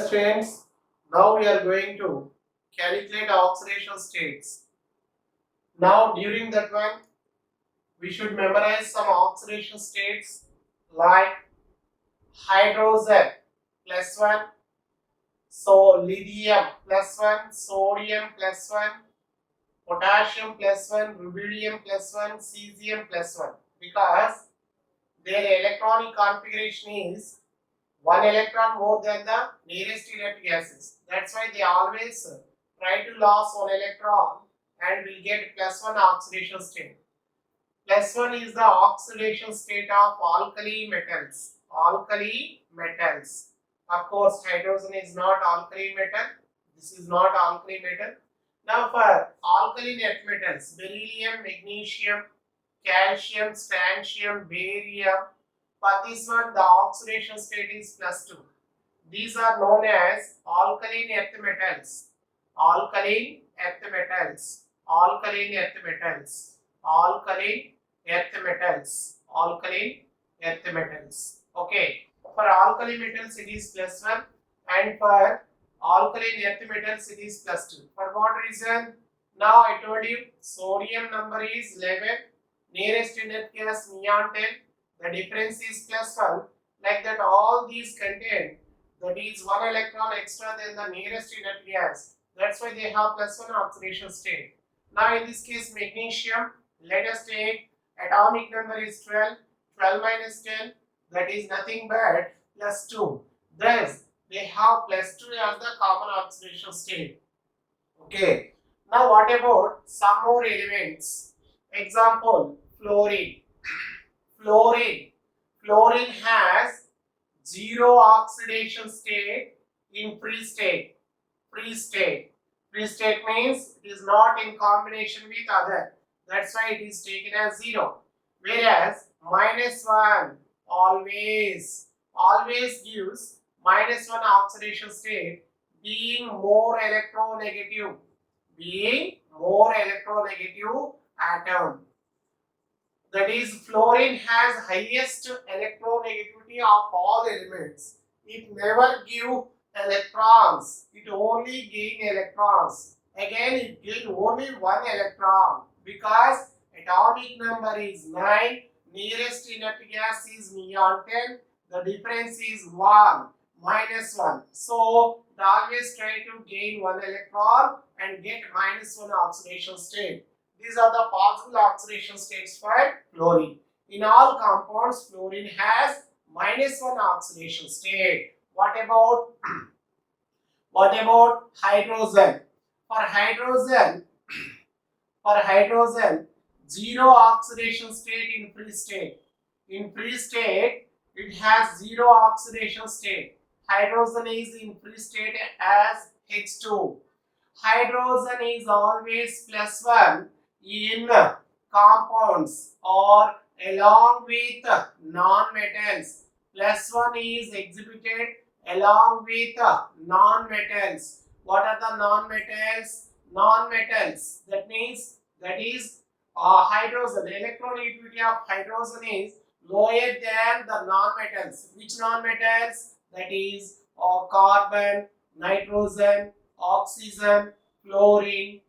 Dear students, now we are going to calculate oxidation states. Now during that one, we should memorize some oxidation states like hydrogen plus 1, so lithium plus 1, sodium plus 1, potassium plus 1, rubidium plus 1, cesium plus 1, because their electronic configuration is one electron more than the nearest electric gases. That's why they always try to lose one electron and will get plus 1 oxidation state. Plus 1 is the oxidation state of alkali metals. Alkali metals. Of course, hydrogen is not alkali metal. This is not alkali metal. Now for alkaline earth metals, beryllium, magnesium, calcium, strontium, barium. For this one, the oxidation state is plus 2. These are known as alkaline earth metals. Alkaline earth metals. Alkaline earth metals. Alkaline earth metals. Alkaline earth metals. Okay. For alkali metals, it is plus 1, and for alkaline earth metals, it is plus 2. For what reason? Now I told you sodium number is 11, nearest inert gas neon 10, the difference is plus 1. Like that, all these contain that is one electron extra than the nearest inert gas. That's why they have plus 1 oxidation state. Now in this case, magnesium, let us take atomic number is 12, 12 minus 10, that is nothing but plus 2. Thus, they have plus 2 as the common oxidation state. Okay. Now what about some more elements? Example, fluorine. Fluorine. Fluorine has zero oxidation state in free state. Free state. Free state means it is not in combination with other. That's why it is taken as 0. Whereas minus 1 always gives minus 1 oxidation state, being more electronegative. Being more electronegative atom. That is, fluorine has highest electronegativity of all elements. It never give electrons. It only gain electrons. Again, it gain only one electron because atomic number is 9. Nearest inert gas is neon 10. The difference is 1 minus 1. So it always try to gain one electron and get minus 1 oxidation state. These are the possible oxidation states for fluorine. In all compounds, fluorine has minus 1 oxidation state. What about hydrogen? For hydrogen, zero oxidation state in free state. In free state, it has zero oxidation state. Hydrogen is in free state as H2. Hydrogen is always plus 1 in compounds or along with non-metals. Plus 1 is exhibited along with non-metals. What are the non-metals? Non-metals. That is hydrogen. Electronegativity of hydrogen is lower than the non-metals. Which non-metals? That is carbon, nitrogen, oxygen, chlorine,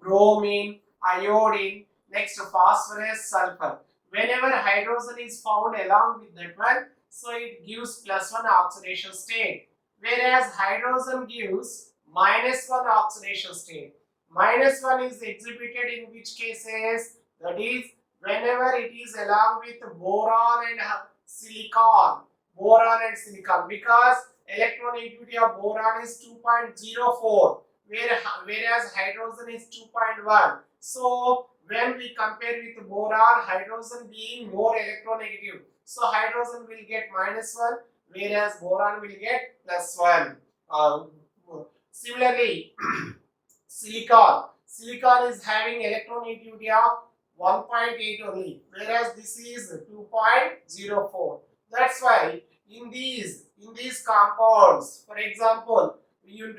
bromine, iodine, next phosphorus, sulfur. Whenever hydrogen is found along with that one, so it gives plus 1 oxidation state. Whereas hydrogen gives minus 1 oxidation state. Minus 1 is exhibited in which cases? That is, whenever it is along with boron and silicon. Boron and silicon, because electronegativity of boron is 2.04, whereas hydrogen is 2.1. So when we compare with boron, hydrogen being more electronegative, so hydrogen will get minus 1, whereas boron will get plus 1. Similarly, silicon is having electronegativity of 1.8 only, whereas this is 2.04. That's why in these compounds, for example, you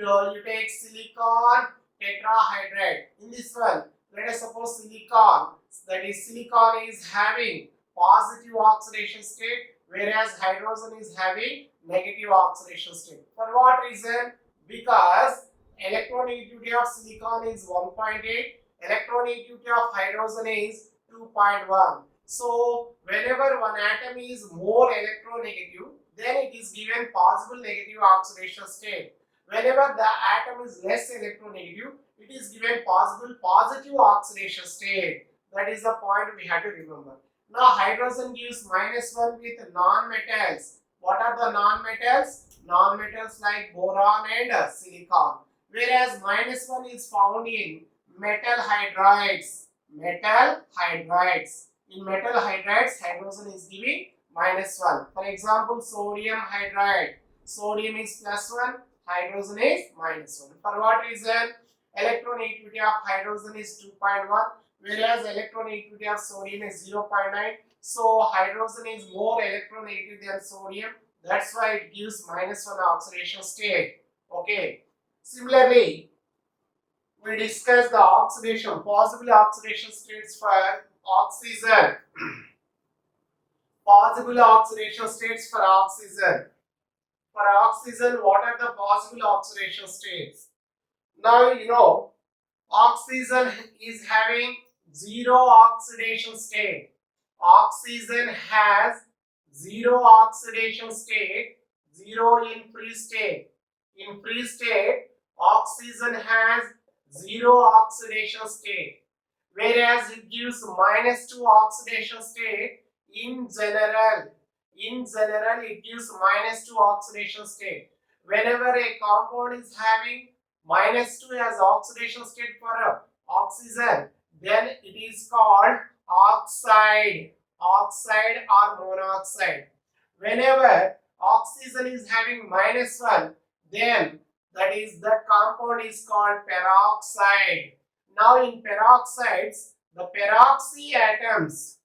take silicon tetrahydride. In this one, let us suppose silicon, that is silicon is having positive oxidation state, whereas hydrogen is having negative oxidation state. For what reason? Because electronegativity of silicon is 1.8, electronegativity of hydrogen is 2.1. So whenever one atom is more electronegative, then it is given possible negative oxidation state. Whenever the atom is less electronegative, it is given possible positive oxidation state. That is the point we have to remember. Now hydrogen gives -1 with non-metals. What are the non-metals? Non-metals like boron and silicon. Whereas -1 is found in metal hydrides. Metal hydrides. In metal hydrides, hydrogen is giving -1. For example, sodium hydride. Sodium is +1, hydrogen is -1. For what reason? Electronegativity of hydrogen is 2.1, whereas electronegativity of sodium is 0.9. So hydrogen is more electronegative than sodium. That's why it gives -1 oxidation state. Okay. Similarly, we discuss the oxidation, possible oxidation states for oxygen. Possible oxidation states for oxygen. For oxygen, what are the possible oxidation states? Now you know oxygen is having zero oxidation state. Oxygen has zero oxidation state, zero in free state. In free state, oxygen has zero oxidation state, whereas it gives -2 oxidation state in general. In general, it gives -2 oxidation state. Whenever a compound is having -2 as oxidation state for oxygen, then it is called oxide, oxide or monoxide. Whenever oxygen is having -1, then that compound is called peroxide. Now in peroxides, the peroxy atoms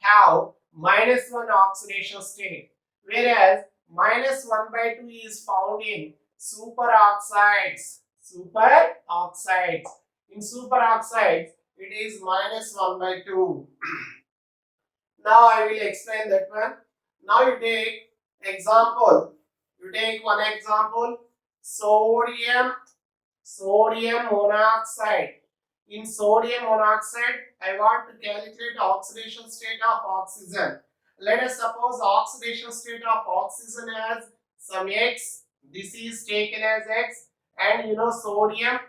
have -1 oxidation state, whereas -1/2 is found in superoxides. Superoxides. In superoxides, it is -1/2. Now I will explain that one. Now you take example. You take one example. Sodium monoxide. In sodium monoxide, I want to calculate oxidation state of oxygen. Let us suppose oxidation state of oxygen as some X. This is taken as X, and you know sodium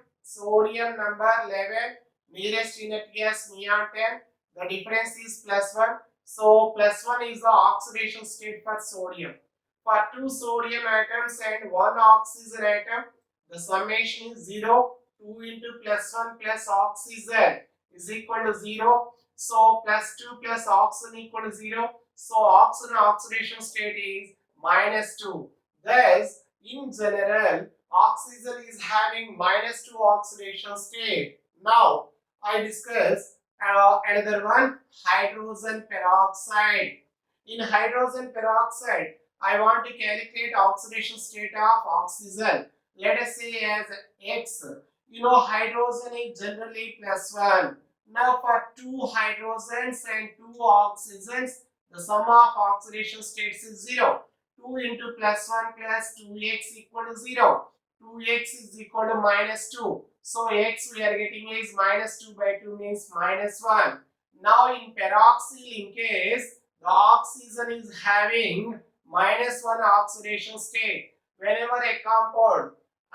number 11, nearest inert gas neon 10. The difference is +1. So +1 is the oxidation state for sodium. For 2 sodium atoms and 1 oxygen atom, the summation is 0. 2 into +1 plus oxygen is equal to 0. So +2 plus oxygen equal to 0. So oxygen oxidation state is -2. Thus, in general, oxygen is having -2 oxidation state. Now, I discuss another one, hydrogen peroxide. In hydrogen peroxide, I want to calculate oxidation state of oxygen. Let us say as X. You know hydrogen is generally +1. Now for 2 hydrogens and 2 oxygens, the sum of oxidation states is 0. 2 into +1 plus 2x equal to 0. 2x is equal to -2. So x we are getting is -2/2 means -1. Now in peroxyl in case, the oxygen is having -1 oxidation state. Whenever a compound,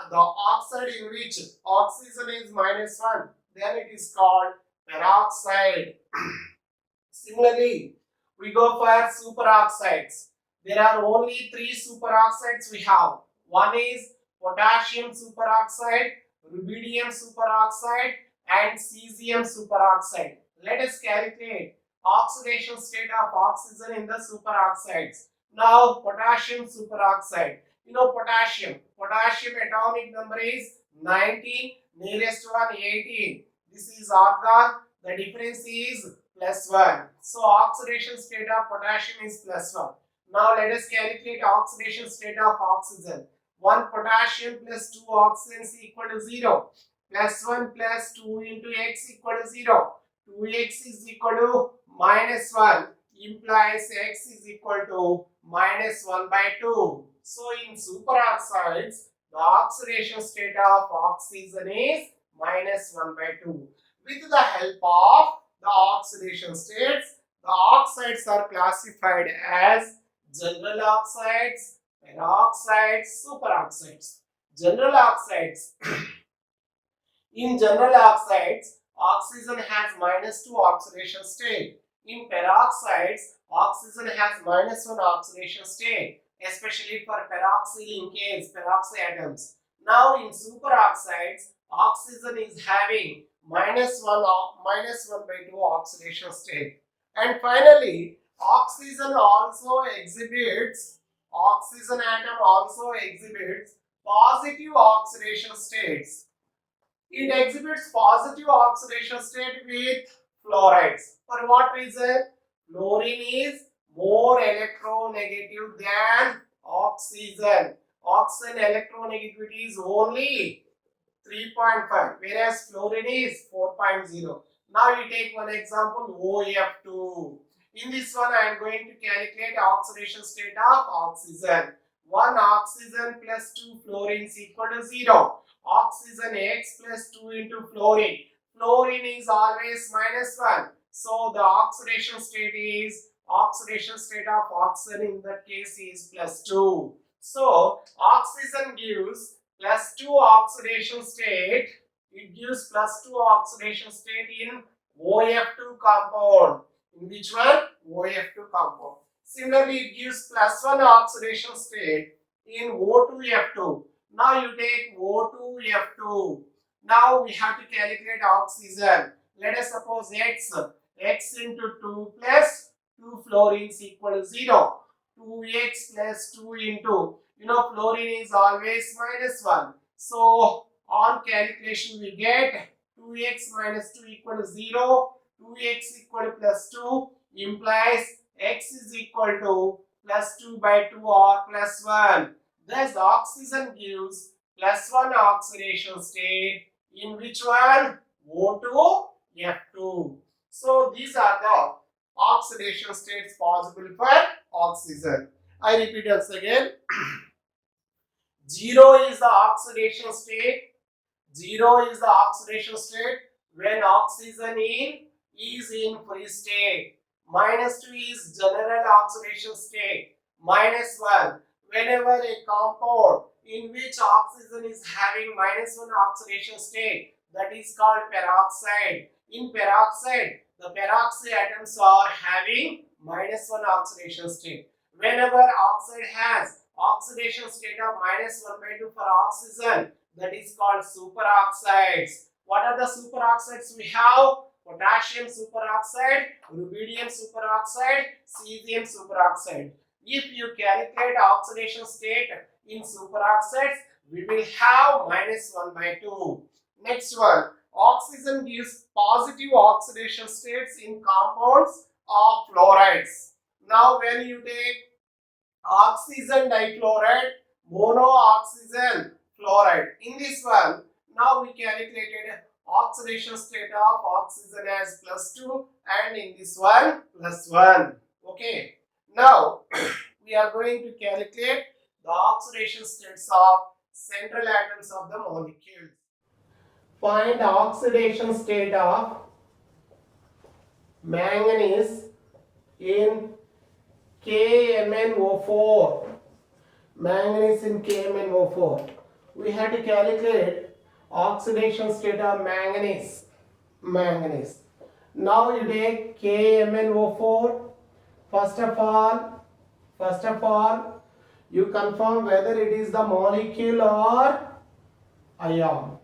the oxide in which oxygen is -1, then it is called peroxide. Similarly, we go for superoxides. There are only 3 superoxides we have. One is potassium superoxide, rubidium superoxide, and cesium superoxide. Let us calculate oxidation state of oxygen in the superoxides. Now, potassium superoxide. You know potassium atomic number is 19, nearest one 18. This is argon. The difference is +1. So oxidation state of potassium is +1. Now let us calculate oxidation state of oxygen. 1 potassium plus 2 oxygens equal to 0. +1 plus 2 into x equal to 0. 2x is equal to -1. implies X is equal to minus 1 by 2. So in superoxides, the oxidation state of oxygen is minus 1 by 2. With the help of the oxidation states, the oxides are classified as general oxides, peroxides, superoxides. General oxides. In general oxides, oxygen has minus 2 oxidation state. In peroxides, oxygen has minus 1 oxidation state, especially for peroxyl case, peroxy atoms. Now in superoxides, oxygen is having minus 1 by 2 oxidation state. And finally, oxygen atom also exhibits positive oxidation states. It exhibits positive oxidation state with fluorides. For what reason? Fluorine is more electronegative than oxygen. Oxygen electronegativity is only 3.5, whereas fluorine is 4.0. Now you take one example, OF2. In this one, I am going to calculate oxidation state of oxygen. 1 oxygen plus 2 fluorine is equal to 0. Oxygen X plus 2 into fluorine. Fluorine is always minus 1. So the oxidation state of oxygen in that case is plus 2. So oxygen gives plus 2 oxidation state. It gives plus 2 oxidation state in OF2 compound. In which one? OF2 compound. Similarly, it gives plus 1 oxidation state in O2F2. Now you take O2F2. Now we have to calculate oxygen. Let us suppose X into 2 plus 2 fluorine is equal to 0. 2x plus 2 into, fluorine is always minus 1. So on calculation we get 2x minus 2 equal to 0. 2x equal to plus 2 implies x is equal to plus 2 by 2 or plus 1. Thus oxygen gives plus 1 oxidation state in which one? O2F2. So these are the oxidation states possible for oxygen. I repeat once again. 0 is the oxidation state. 0 is the oxidation state when oxygen is in free state. Minus 2 is general oxidation state. Minus 1. Whenever a compound in which oxygen is having minus 1 oxidation state, that is called peroxide. In peroxide, the peroxy atoms are having minus 1 oxidation state. Whenever oxide has oxidation state of minus 1 by 2 for oxygen, that is called superoxides. What are the superoxides we have? Potassium superoxide, rubidium superoxide, cesium superoxide. If you calculate oxidation state in superoxides, we will have minus 1 by 2. Next one, oxygen gives positive oxidation states in compounds of fluorides. Now when you take oxygen dichloride, monooxygen fluoride. In this one, now we calculated oxidation state of oxygen as plus 2 and in this one plus 1. Okay. Now we are going to calculate the oxidation states of central atoms of the molecules. Find the oxidation state of manganese in KMnO4. Manganese in KMnO4. We had to calculate oxidation state of manganese. Now you take KMnO4. First of all, you confirm whether it is the molecule or ion.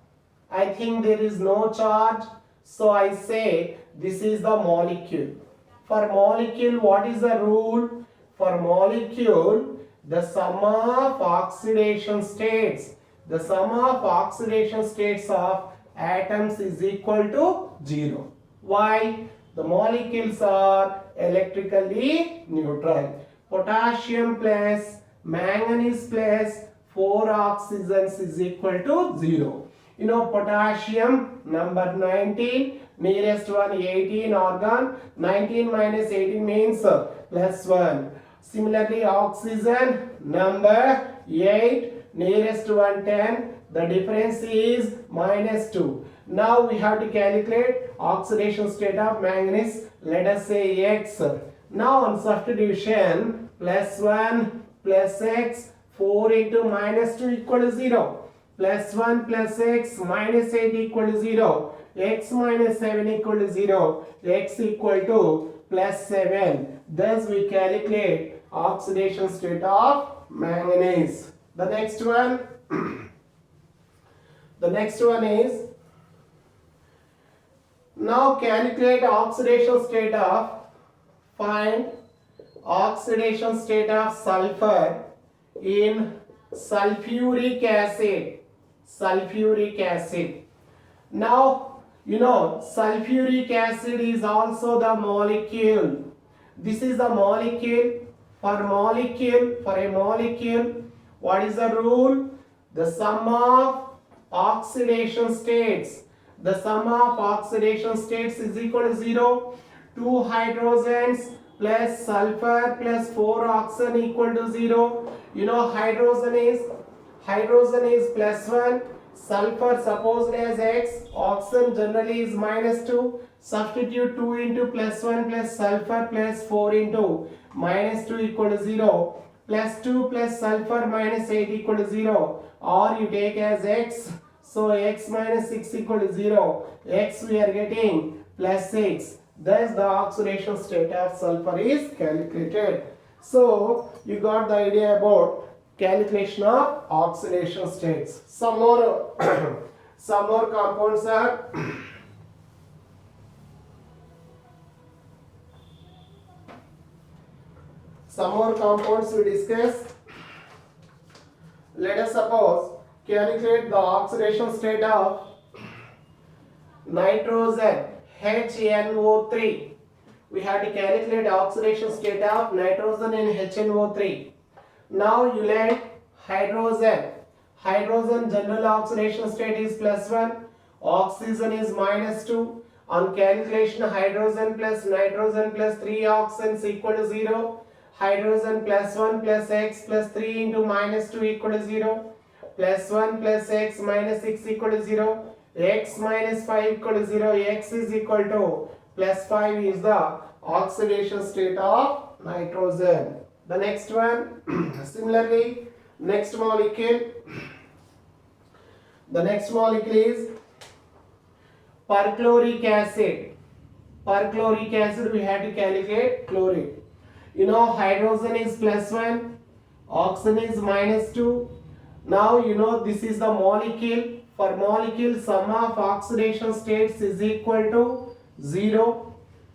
I think there is no charge, so I say this is the molecule. For molecule, what is the rule? For molecule, the sum of oxidation states of atoms is equal to 0. Why? The molecules are electrically neutral. Potassium plus manganese plus 4 oxygens is equal to 0. Potassium number 19, nearest one 18 argon, 19 minus 18 means plus 1. Similarly, oxygen number 8, nearest one 10, the difference is minus 2. Now we have to calculate oxidation state of manganese, let us say X. Now on substitution, plus 1 plus X, 4 into minus 2 equal to 0. Plus 1 plus X minus 8 equal to 0. X minus 7 equal to 0. X equal to plus 7. Thus we calculate oxidation state of manganese. The next one is, now calculate oxidation state of, find oxidation state of sulfur in sulfuric acid. Sulfuric acid. Now you know sulfuric acid is also the molecule. This is the molecule. For a molecule, what is the rule? The sum of oxidation states. The sum of oxidation states is equal to 0. 2 hydrogens plus sulfur plus 4 oxygen equal to 0. You know hydrogen is plus 1. Sulfur supposed as X, oxygen generally is minus 2. Substitute 2 into plus 1 plus sulfur plus 4 into minus 2 equal to 0. Plus 2 plus sulfur minus 8 equal to 0. Or you take as X. So X minus 6 equal to 0. X we are getting plus 6. Thus the oxidation state of sulfur is calculated. So you got the idea about calculation of oxidation states. Some more compounds are we discuss. Let us suppose calculate the oxidation state of nitrogen HNO3. We have to calculate oxidation state of nitrogen in HNO3. Now you learn hydrogen. Hydrogen general oxidation state is plus 1. Oxygen is minus 2. On calculation, hydrogen plus nitrogen plus 3 oxygens equal to 0. Hydrogen plus 1 plus X plus 3 into minus 2 equal to 0. Plus 1 plus X minus 6 equal to 0. X minus 5 equal to 0. X is equal to plus 5 is the oxidation state of nitrogen. The next one, similarly, next molecule is perchloric acid. Perchloric acid we have to calculate chlorine. You know hydrogen is plus 1, oxygen is minus 2. Now you know this is the molecule. For molecule, sum of oxidation states is equal to 0.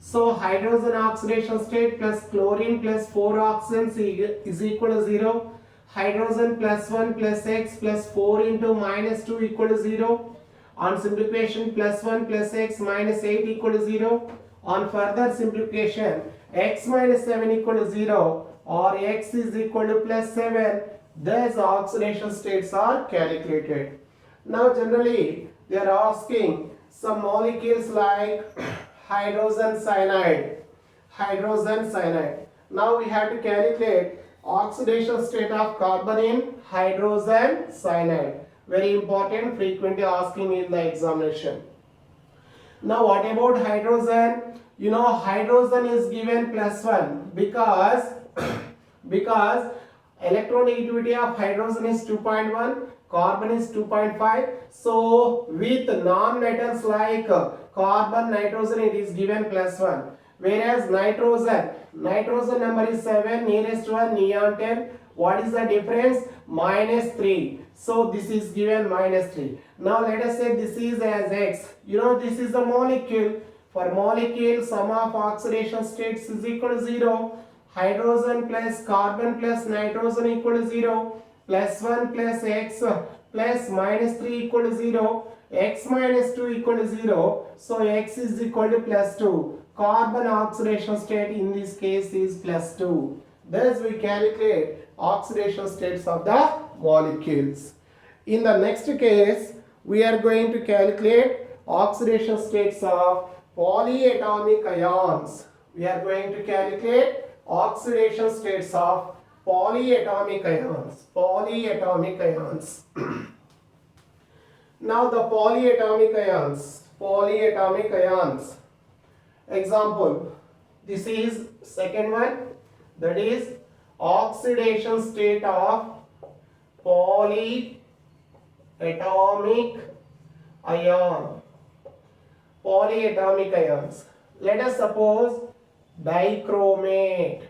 So hydrogen oxidation state plus chlorine plus 4 oxygens is equal to 0. Hydrogen plus 1 plus X plus 4 into minus 2 equal to 0. On simplification, plus 1 plus X minus 8 equal to 0. On further simplification, X minus 7 equal to 0 or X is equal to plus 7. Thus oxidation states are calculated. Now generally they are asking some molecules like hydrogen cyanide. Now we have to calculate oxidation state of carbon in hydrogen cyanide. Very important, frequently asking in the examination. Now what about hydrogen? You know hydrogen is given plus 1 because electronegativity of hydrogen is 2.1, carbon is 2.5. So with non-metals like carbon, nitrogen, it is given plus 1. Whereas nitrogen number is 7, nearest one neon 10. What is the difference? Minus 3. So this is given minus 3. Now let us say this is as X. You know this is the molecule. For molecule, sum of oxidation states is equal to 0. Hydrogen plus carbon plus nitrogen equal to 0. Plus 1 plus X plus minus 3 equal to 0. X minus 2 equal to 0. So X is equal to plus 2. Carbon oxidation state in this case is plus 2. Thus we calculate oxidation states of the molecules. In the next case, we are going to calculate oxidation states of polyatomic ions. We are going to calculate oxidation states of polyatomic ions. Polyatomic ions. Now the polyatomic ions. Polyatomic ions. Example. This is second one. That is oxidation state of polyatomic ion. Polyatomic ions. Let us suppose dichromate.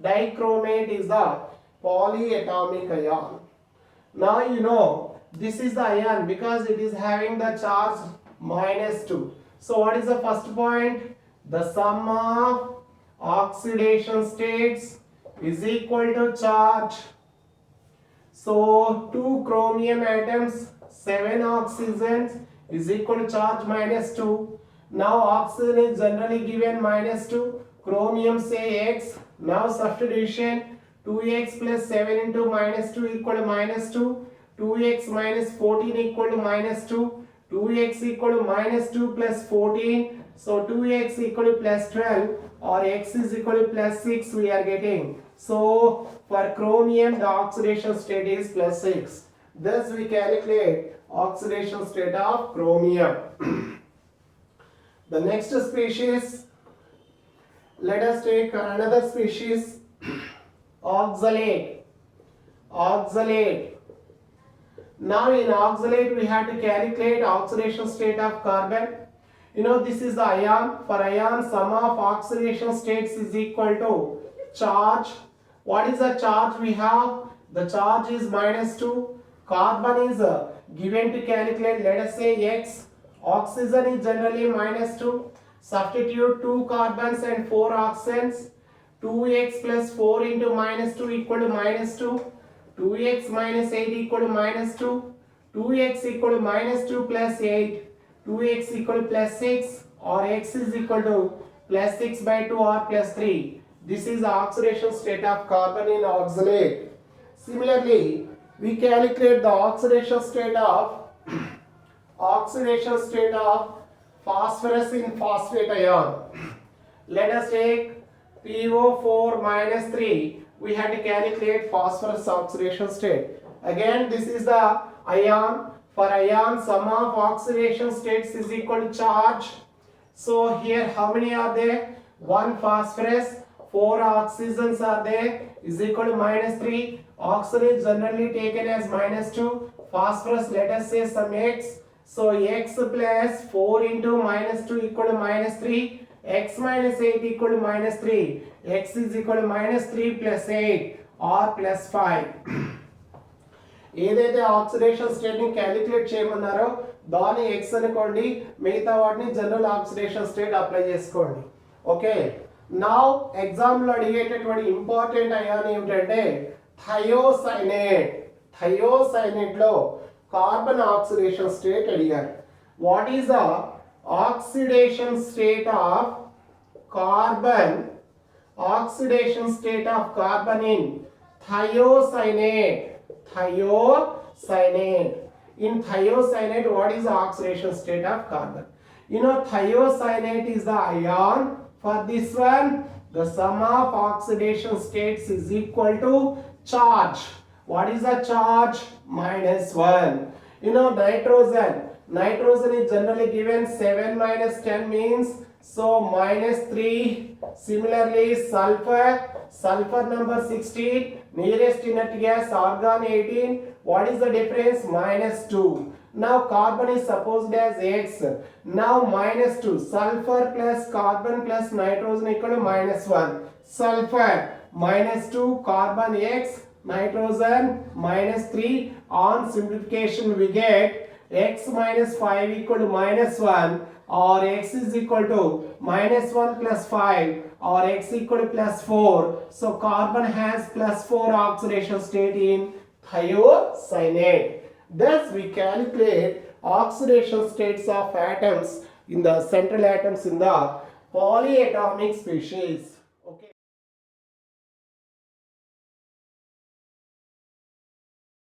Dichromate is the polyatomic ion. Now you know this is the ion because it is having the charge -2. So what is the first point? The sum of oxidation states is equal to charge. So 2 chromium atoms, 7 oxygens is equal to charge -2. Now oxygen is generally given -2. Chromium say X. Now substitution 2x plus 7 into -2 equal to -2. 2x minus 14 equal to -2. 2x equal to -2 plus 14. So 2x equal to plus 12 or x is equal to plus 6 we are getting. So for chromium the oxidation state is plus 6. Thus we calculate oxidation state of chromium. The next species, let us take another species, oxalate. Oxalate. Now in oxalate we have to calculate oxidation state of carbon. You know this is the ion. For ion sum of oxidation states is equal to charge. What is the charge we have? The charge is -2. Carbon is given to calculate, let us say X. Oxygen is generally -2. Substitute 2 carbons and 4 oxygens. 2x plus 4 into -2 equal to -2. 2x minus 8 equal to -2. 2x equal to -2 plus 8. 2x equal to plus 6 or x is equal to plus 6 by 2 or plus 3. This is the oxidation state of carbon in oxalate. Similarly, we calculate the oxidation state of phosphorus in phosphate ion. Let us take PO4 minus 3. We had to calculate phosphorus oxidation state. Again, this is the ion. For ion, sum of oxidation states is equal to charge. So here how many are there? 1 phosphorus, 4 oxygens are there, is equal to -3. Oxygen is generally taken as -2. Phosphorus, let us say some x. So x plus 4 into -2 equal to -3. X minus 8 equal to -3. X is equal to -3 plus 8 or plus 5. ఏదైతే oxidation state ని calculate చేయమన్నారో దాని x అనుకోండి, మిగతా వాటిని general oxidation state apply చేసుకోండి. Okay, now exam లో అడిగేటటువంటి important ion ఏమిటంటే thiocyanate. Thiocyanate లో కార్బన్ ఆక్సిడేషన్ స్టేట్ అడిగారు. What is the oxidation state of carbon? Oxidation state of carbon in thiocyanate. Thiocyanate. In thiocyanate, what is the oxidation state of carbon? You know, thiocyanate is the ion. For this one, the sum of oxidation states is equal to charge. What is the charge? -1. You know, nitrogen. Nitrogen is generally given 7 minus 10 means so -3. Similarly, sulfur. Sulfur number 16. Nearest inert gas argon 18. What is the difference? -2. Now carbon is supposed as X. Now -2. Sulfur plus carbon plus nitrogen equal to -1. Sulfur -2, carbon X, nitrogen -3. On simplification we get x minus 5 equal to -1 or x is equal to -1 plus 5 or x equal to plus 4. So carbon has plus 4 oxidation state in thiocyanate. Thus we calculate oxidation states of atoms in the central atoms in the polyatomic species.